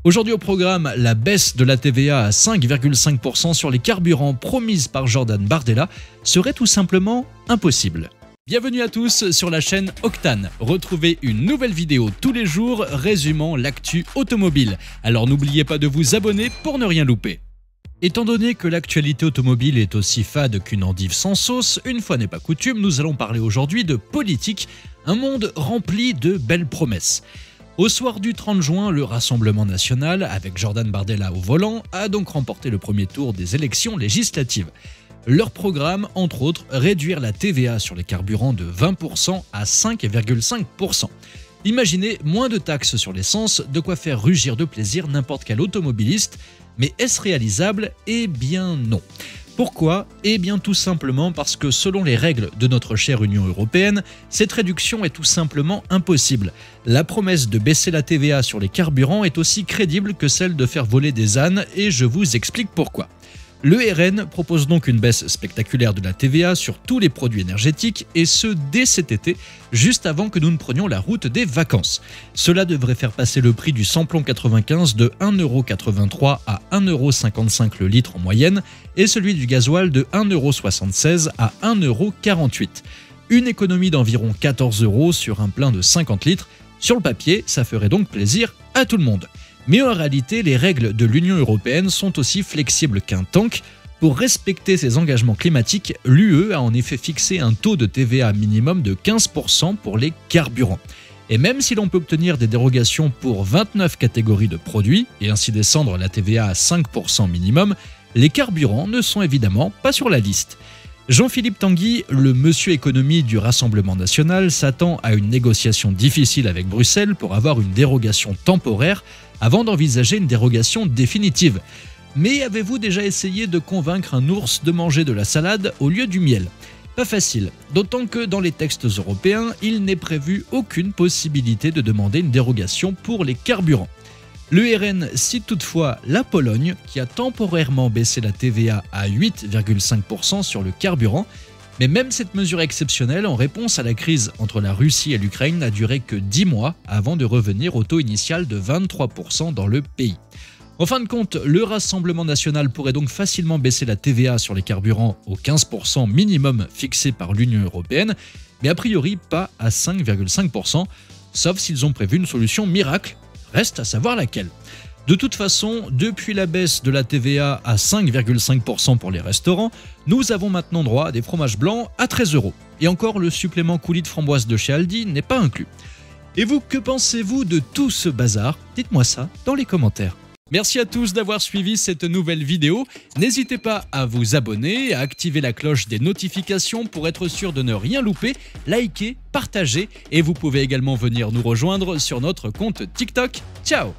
Aujourd'hui au programme, la baisse de la TVA à 5,5% sur les carburants promise par Jordan Bardella serait tout simplement impossible. Bienvenue à tous sur la chaîne Octane. Retrouvez une nouvelle vidéo tous les jours résumant l'actu automobile. Alors n'oubliez pas de vous abonner pour ne rien louper. Étant donné que l'actualité automobile est aussi fade qu'une endive sans sauce, une fois n'est pas coutume, nous allons parler aujourd'hui de politique, un monde rempli de belles promesses. Au soir du 30 juin, le Rassemblement national, avec Jordan Bardella au volant, a donc remporté le premier tour des élections législatives. Leur programme, entre autres, réduire la TVA sur les carburants de 20% à 5,5%. Imaginez moins de taxes sur l'essence, de quoi faire rugir de plaisir n'importe quel automobiliste. Mais est-ce réalisable? Eh bien non. Pourquoi? Eh bien tout simplement parce que selon les règles de notre chère Union européenne, cette réduction est tout simplement impossible. La promesse de baisser la TVA sur les carburants est aussi crédible que celle de faire voler des ânes et je vous explique pourquoi. Le RN propose donc une baisse spectaculaire de la TVA sur tous les produits énergétiques et ce dès cet été, juste avant que nous ne prenions la route des vacances. Cela devrait faire passer le prix du samplon 95 de 1,83€ à 1,55€ le litre en moyenne et celui du gasoil de 1,76€ à 1,48€. Une économie d'environ 14€ sur un plein de 50 litres. Sur le papier, ça ferait donc plaisir à tout le monde. Mais en réalité, les règles de l'Union européenne sont aussi flexibles qu'un tank. Pour respecter ses engagements climatiques, l'UE a en effet fixé un taux de TVA minimum de 15% pour les carburants. Et même si l'on peut obtenir des dérogations pour 29 catégories de produits, et ainsi descendre la TVA à 5% minimum, les carburants ne sont évidemment pas sur la liste. Jean-Philippe Tanguy, le monsieur économie du Rassemblement national, s'attend à une négociation difficile avec Bruxelles pour avoir une dérogation temporaire avant d'envisager une dérogation définitive. Mais avez-vous déjà essayé de convaincre un ours de manger de la salade au lieu du miel? Pas facile, d'autant que dans les textes européens, il n'est prévu aucune possibilité de demander une dérogation pour les carburants. Le RN cite toutefois la Pologne, qui a temporairement baissé la TVA à 8,5% sur le carburant, mais même cette mesure exceptionnelle en réponse à la crise entre la Russie et l'Ukraine n'a duré que 10 mois avant de revenir au taux initial de 23% dans le pays. En fin de compte, le Rassemblement national pourrait donc facilement baisser la TVA sur les carburants au 15% minimum fixé par l'Union européenne, mais a priori pas à 5,5%, sauf s'ils ont prévu une solution miracle. Reste à savoir laquelle. De toute façon, depuis la baisse de la TVA à 5,5% pour les restaurants, nous avons maintenant droit à des fromages blancs à 13€. Et encore, le supplément coulis de framboise de chez Aldi n'est pas inclus. Et vous, que pensez-vous de tout ce bazar? Dites-moi ça dans les commentaires. Merci à tous d'avoir suivi cette nouvelle vidéo. N'hésitez pas à vous abonner, à activer la cloche des notifications pour être sûr de ne rien louper, liker, partager et vous pouvez également venir nous rejoindre sur notre compte TikTok. Ciao!